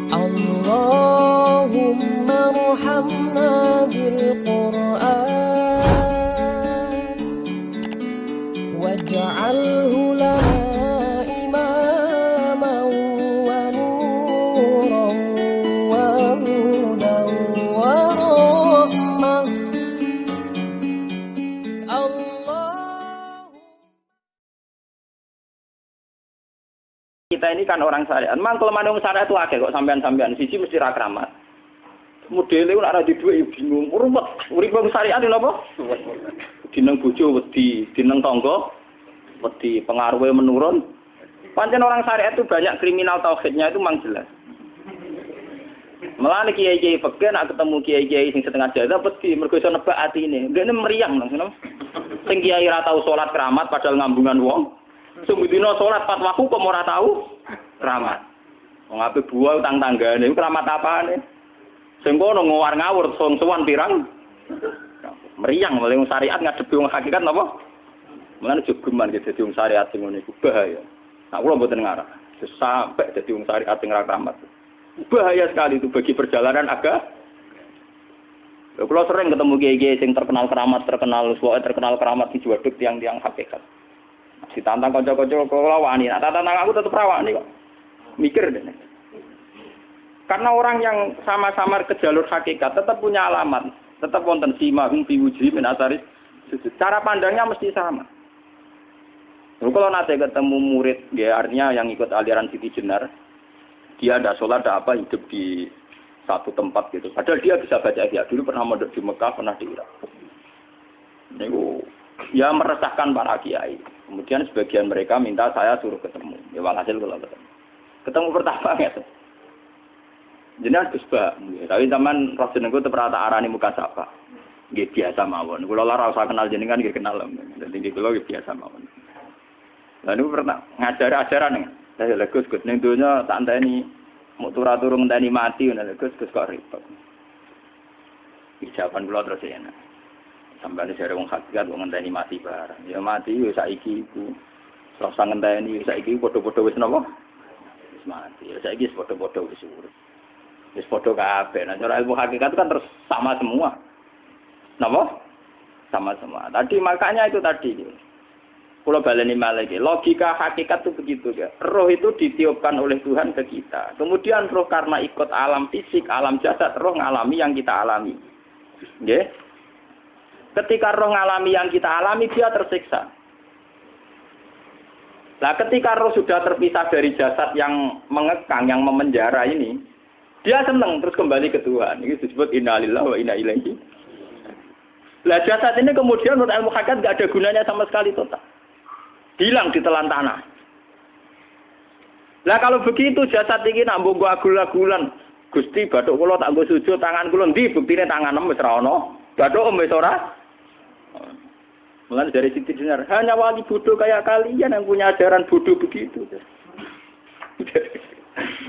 Allahumma arhamna bil Qur'an waj'alhu lana imaman wa nuran wa hudan wa rahmah. Kita ini kan orang syariat. Memang kelemahan orang syariat itu akeh kok sampean-sampean. Siji mesti ra kramat. Modele ora ada duwe bingung. Rumet. Urip wong syariat lho napa? Dineng bojo wedi, dineng tangga wedi, pengaruhe menurun. Pancen orang syariat itu banyak kriminal tauhidnya itu memang jelas. Mulane kiai-kiai fikih nek ketemu kiai-kiai sing setengah jadah wedi mergo iso nebak atine. Ndekne meriang langsung. Sing kiai ra tau salat keramat padahal ngambungan wong. Sumudina salat pas waktu kok ora tahu keramat. Wong ape buah utang tanggane keramat apane? Sing kono ngawar ngawur sowan pirang. Meriang mulai wong syariat ngadepi wong hakikat napa? Mulane jogeman ge dadi wong syariat sing ngene iku bahaya. Nek kula mboten ngarah. Sampai dadi wong syariat sing ora keramat. Bahaya sekali itu bagi perjalanan agama. Kula sering ketemu kiai-kiai sing terkenal keramat, terkenal keramat di Juwaduk tiang-tiang hakikat. Ditantang kanca-kanca kula wani. Nah, tantang aku tetep rawani kok. Mikir deh. Karena orang yang sama-sama ke jalur hakikat tetap punya alamat, tetap wonten simahum fi wujuhi min asaris sujud. Cara pandangnya mesti sama. Kalau nanti ketemu murid, ya artinya yang ikut aliran Siti Jenar, dia ada sholat, ada apa, hidup di satu tempat gitu. Padahal dia bisa baca ihya. Dulu pernah mondok di Mekah, pernah di Irak. Niku ya meresahkan para kiai. Kemudian sebagian mereka minta saya suruh ketemu. Ya walhasil kalau ketemu. Ketemu pertama ya. Jenengan Gus Ba, tapi zaman Rasul niku teu pernah tak arani muka sapa. Nggih biasa mawon. Kula ora usah kenal jenengan nggih kenal. Dadi nggih kula biasa mawon. Lah niku pernah ngajari ajaran. Saya lha Gus ning donya tak enteni mau turu ngenteni mati ngono Gus kok repot. Ijaban kula terus enak. Sampai ada wong hakikat wong ngenteni mati barang. Ya mati wis saiki iku. Ora usah ngenteni saiki padha-padha wis napa? Wis mati. Ya saiki wis padha-padha wis urip. Wis padha kabeh. Nah, cara ilmu hakikat itu kan terus sama semua. Napa? Sama semua. Tadi makanya itu tadi. Kalau baleni malih logika hakikat itu begitu ya. Roh itu ditiupkan oleh Tuhan ke kita. Kemudian roh karena ikut alam fisik, alam jasad, roh ngalami yang kita alami. Nggih. Ketika roh ngalami yang kita alami, dia tersiksa. Nah, ketika roh sudah terpisah dari jasad yang mengekang, yang memenjara ini, dia senang terus kembali ke Tuhan. Ini disebut inna lillahi wa inna ilaihi. Nah, jasad ini kemudian menurut ilmu hakikat nggak ada gunanya sama sekali total. Hilang di telan tanah. Nah, kalau begitu jasad ini nak mbok agul-agulan, Gusti bathuk kula tak nggo sujud tangan kula ndi buktine tanganem wis ra ono. Bathuk wis ora. Mulai dari Siti Jenar, hanya wali bodoh kayak kalian yang punya ajaran bodoh begitu.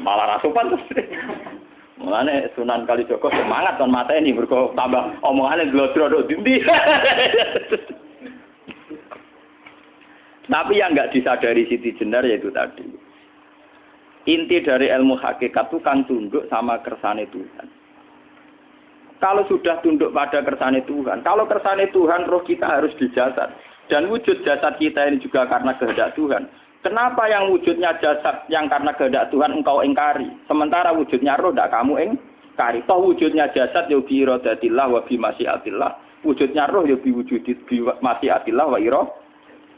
Malah rasupan terus. Mulane Sunan Kalijaga semangat kon mateni mergo tambah omongane glodro nduk ndi. Tapi yang enggak disadari Siti Jenar yaitu tadi. Inti dari ilmu hakikat itu kan tunduk sama kersane Tuhan. Kalau sudah tunduk pada kersane Tuhan, kalau kersane Tuhan, roh kita harus di jasad. Dan wujud jasad kita ini juga karena kehendak Tuhan. Kenapa yang wujudnya jasad yang karena kehendak Tuhan engkau ingkari? Sementara wujudnya roh tidak kamu ingkari. Toh wujudnya jasad ya bi iradatillah wa bi masyiatillah. Wujudnya roh ya bi wujudit bi masyiatillah wa irah.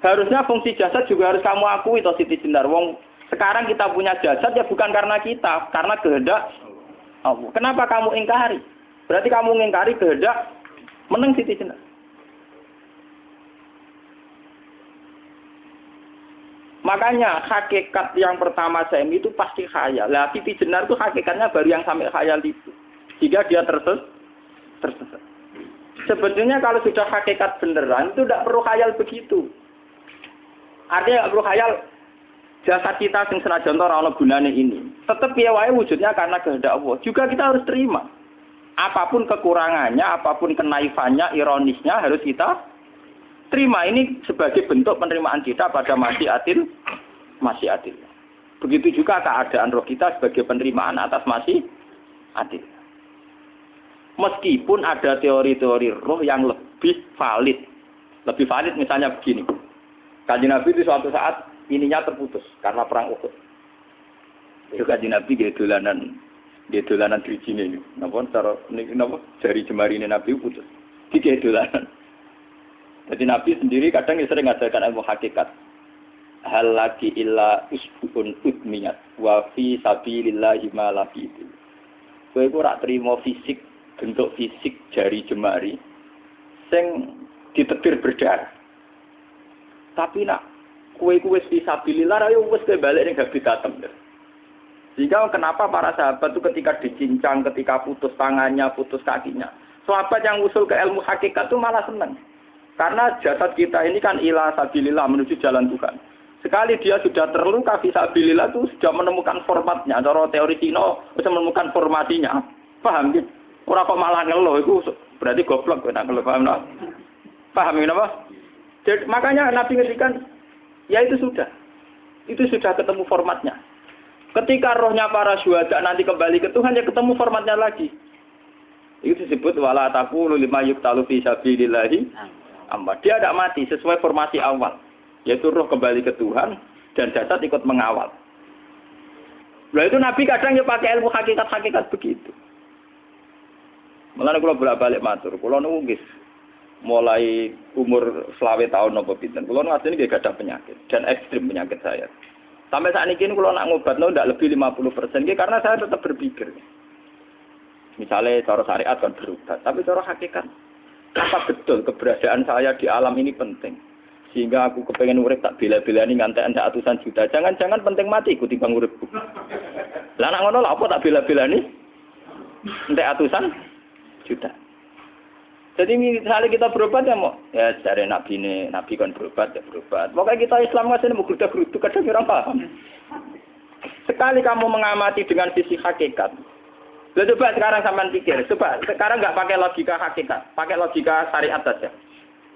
Harusnya fungsi jasad juga harus kamu akui toh Siti Jenar. Wong sekarang kita punya jasad ya bukan karena kita, karena kehendak Allah. Kenapa kamu ingkari? Berarti kamu mengingkari kehendak meneng Siti Jenar. Makanya hakikat yang pertama saya itu pasti khayal. Lah Siti Jenar itu hakikatnya baru yang sampai khayal itu. Jika dia tersesat. Sebetulnya kalau sudah hakikat beneran itu tidak perlu khayal begitu. Artinya tidak perlu khayal jasad kita sing senajan ora ana gunane ini. Tetap piye wae wujudnya karena kehendak Allah. Juga kita harus terima. Apapun kekurangannya, apapun kenaifannya, ironisnya harus kita terima. Ini sebagai bentuk penerimaan kita pada masyiatil. Begitu juga keadaan roh kita sebagai penerimaan atas masih adil. Meskipun ada teori-teori roh yang lebih valid. Lebih valid misalnya begini. Kanjeng Nabi itu suatu saat ininya terputus karena perang Uhud. Itu Kanjeng Nabi dia dolanan dirijine ini. Napa cara napa jari jemari ini Nabi putus. Iki dolanan. Jadi Nabi sendiri kadang sering ngajarkan ilmu hakikat. Hal lagi illa usbun udmiyat wa fi sabilillahi ma lafitu. Kowe iku ora trimo fisik, bentuk fisik jari jemari sing ditetir berdarah. Tapi nak kowe iku wis fi sabilillah ayo wis balik ning habitatem. Sehingga kenapa para sahabat itu ketika dicincang, ketika putus tangannya, putus kakinya, sahabat yang usul ke ilmu hakikat itu malah senang. Karena jasad kita ini kan ila sabilillah menuju jalan Tuhan. Sekali dia sudah terluka fisabilillah itu sudah menemukan formatnya. Cara teori Cina bisa menemukan formasinya. Paham gitu? Orang kok malah ngeluh itu berarti goblok kita ngeluh. Paham tak? Paham kenapa? Jadi, makanya Nabi ngertikan ya itu sudah ketemu formatnya. Ketika rohnya para syuhada nanti kembali ke Tuhan ya ketemu formatnya lagi. Itu disebut wala taqulu lima yuqtalu fi sabilillahi amma. Dia tidak mati sesuai formasi awal. Yaitu roh kembali ke Tuhan dan jasad ikut mengawal. Nah itu Nabi kadang ya pakai ilmu hakikat begitu. Mulane kula bolak-balik matur, kula nunggis mulai umur 20 tahun napa pinten. Kula nu asline nggih gadah penyakit dan ekstrim penyakit saya. Sampai saat ini kula nak ngobatno ndak lebih 50% nggih karena saya tetap berpikir. Misalnya cara syariat kan berubah, tapi cara hakikat apa betul keberadaan saya di alam ini penting. Sehingga aku kepengen urip tak bela-belani ngantek atusan juta. Jangan-jangan penting mati ku timbang uripku. Lah nek ngono lha apa tak bela-belani? Entek atusan juta. Jadi misalnya kita berobat ya mau ya dari nabi kan berobat ya berobat. Pokoknya kita Islam masih mau geruda-gerudu kadang orang paham. Sekali kamu mengamati dengan sisi hakikat. Lah coba sekarang sampean pikir, coba sekarang enggak pakai logika hakikat, pakai logika syariat saja.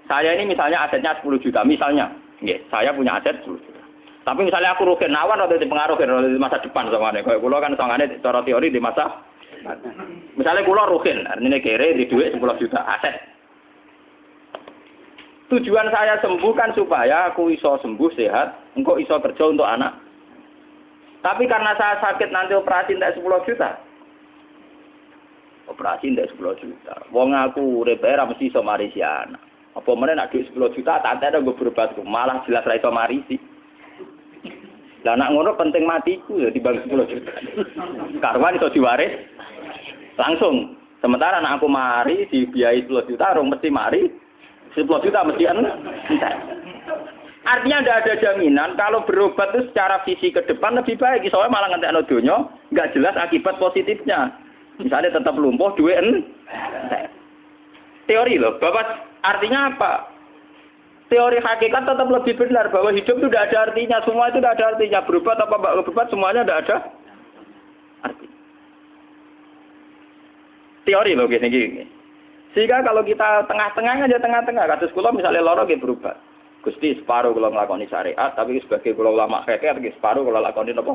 Saya ini misalnya asetnya 10 juta, misalnya. Nggih, saya punya aset 10 juta. Tapi misalnya aku rugi nawar atau dipengaruhi di masa depan samane. Kayak kula kan sangane cara teori di masa misalnya kula rugi, artinya kere di duit 10 juta aset. Tujuan saya sembuh kan supaya aku iso sembuh sehat, engko iso kerja untuk anak. Tapi karena saya sakit nanti operasi entek 10 juta. Operasi entek 10 juta. Wong aku urip ora mesti iso marisi anak. Apa meneh nek dhuwit 10 juta tak ada nggo berobatku, malah jelas ra iso marisi. Lah nek ngono penting matiku ya dibang 10 juta. Karwan iso diwaris langsung. Sementara nek aku mari dibiayai 10 juta rong mesti mari 10 juta mesti entek. Artinya tidak ada jaminan kalau berobat itu secara fisik ke depan lebih baik. Soalnya malah ngentekno donya enggak jelas akibat positifnya. Misalnya tetap lumpuh duit entek. Teori loh, Bapak. Artinya apa? Teori hakikat tetap lebih benar bahwa hidup itu tidak ada artinya, semua itu tidak ada artinya. Berobat apa enggak berobat semuanya tidak ada arti. Teori loh gini. Sehingga kalau kita tengah-tengah aja tengah-tengah, kasus kula misalnya lara nggih berobat. Gusti separuh kula nglakoni syariat, tapi sebagai kula ulama fikih nggih separuh kula lakoni napa?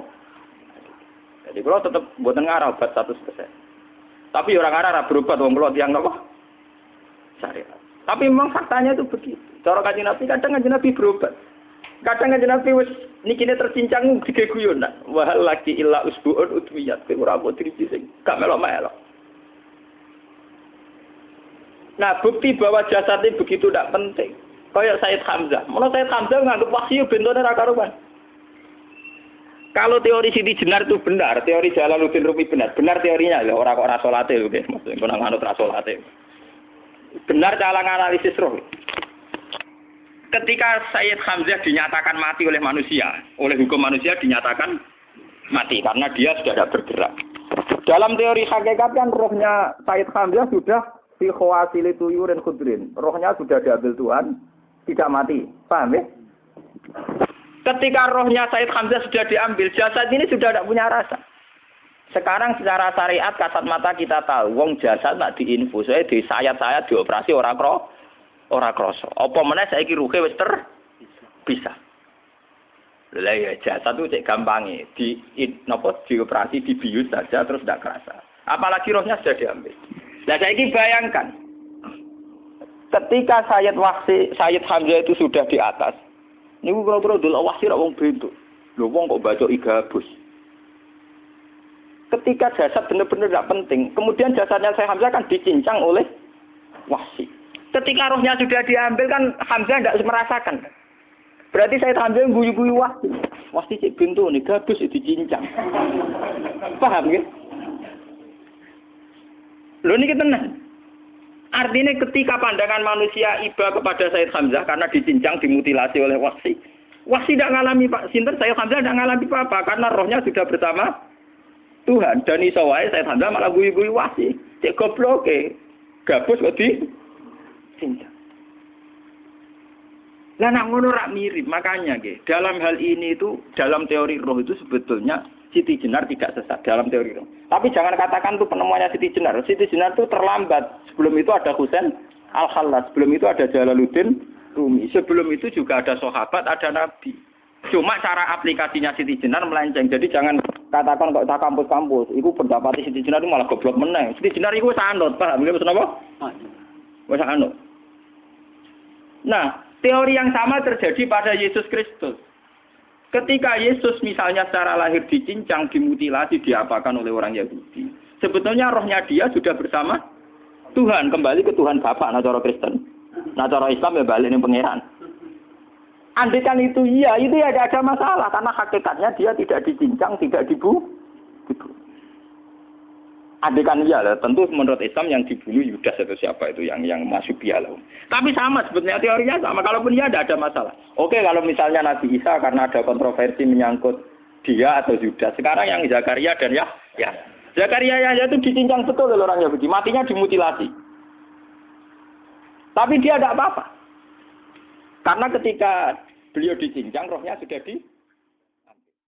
Jadi kula tetap mboten ngarah obat 100%. Tapi orang ngarah berobat wong kula tiyang napa? Syariat. Tapi memang faktanya itu begitu. Cara Kanjeng Nabi kadang Kanjeng Nabi berobat. Kadang Kanjeng Nabi wis nikine tercincang digeguyon nak. Wa laki illa usbuun udwiyat. Ora mbok diriji sing gak melok-melok. Nah, bukti bahwa jasad ini begitu tidak penting. Kayak Sayyid Hamzah. Menurut Sayyid Hamzah nganggep wahyu bentone ra karuan. Kalau teori Siti Jenar itu benar, teori Jalaluddin Rumi benar teorinya lho, ora kok ra salate lho nggih, maksud kok nang manut ra salate. Benar cara analisis roh. Ketika Sayyid Hamzah dinyatakan mati oleh manusia, oleh hukum manusia dinyatakan mati karena dia sudah tidak bergerak. Dalam teori hakikat kan rohnya Sayyid Hamzah sudah fi khawasili tuyurin khudrin. Rohnya sudah diambil Tuhan, tidak mati. Paham ya? Ketika rohnya Sayyid Hamzah sudah diambil, jasad ini sudah tidak punya rasa. Sekarang secara syariat kasat mata kita tahu, wong jasad nak diinfus, di sayat-sayat dioperasi ora krasa. Apa meneh saiki ruhe wis bisa. Lah ya jasad itu cek gampangnya dioperasi dibius saja terus tidak kerasa. Apalagi rohnya sudah diambil. Nah saya ini bayangkan ketika Sayyid Hamzah itu sudah di atas. Ini kira-kira dulu wahsi rak wong bentuk. Lho wong kok baca igabus. Ketika jasad benar-benar tidak penting, kemudian jasadnya Sayyid Hamzah kan dicincang oleh wahsi. Ketika rohnya sudah diambil kan Hamzah tidak merasakan. Berarti saya Hamzah guyu-guyu wahsi cek pintu nih gabus dicincang. Paham ya? Lho niki tenan. Artinya ketika pandangan manusia iba kepada Sayyid Hamzah karena dicincang dimutilasi oleh wahsi. Wahsi tidak ngalami Pak Sinten, Sayyid Hamzah tidak ngalami apa-apa karena rohnya sudah bersama Tuhan. Dan iso wae Sayyid Hamzah malah guyu-guyu wahsi. Cek goblok gabus kok dicincang. Lah nak ngono rak mirip, makanya dalam hal ini itu dalam teori roh itu sebetulnya Siti Jenar tidak sesat dalam teori roh. Tapi jangan katakan itu penemuannya Siti Jenar. Siti Jenar itu terlambat. Sebelum itu ada Husain Al-Khallas, sebelum itu ada Jalaluddin Rumi, sebelum itu juga ada sahabat, ada nabi. Cuma cara aplikasinya Siti Jenar melenceng. Jadi jangan katakan kok tak kampus-kampus, itu pendapat Siti Jenar itu malah goblok meneh. Siti Jenar itu sanut, paham nggih maksud apa? Wis anut. Nah, teori yang sama terjadi pada Yesus Kristus. Ketika Yesus misalnya secara lahir dicincang, dimutilasi, diapakan oleh orang Yahudi. Sebetulnya rohnya dia sudah bersama Tuhan, kembali ke Tuhan Bapa, nah cara Kristen. Nah cara Islam ya balik ning pangeran. Andaikan itu iya, itu ya tidak ada masalah karena hakikatnya dia tidak dicincang, tidak dibunuh. Andaikan iya lah, tentu menurut Islam yang dibunuh Yudas atau siapa itu yang masuk piala. Tapi sama sebetulnya teorinya sama. Kalaupun iya tidak ada masalah. Oke, kalau misalnya Nabi Isa karena ada kontroversi menyangkut dia atau Yudas. Sekarang yang Zakaria dan Yahya. Zakaria Yahya itu dicincang betul oleh orang Yahudi. Matinya dimutilasi. Tapi dia tidak apa-apa. Karena ketika beliau dicincang, rohnya sudah di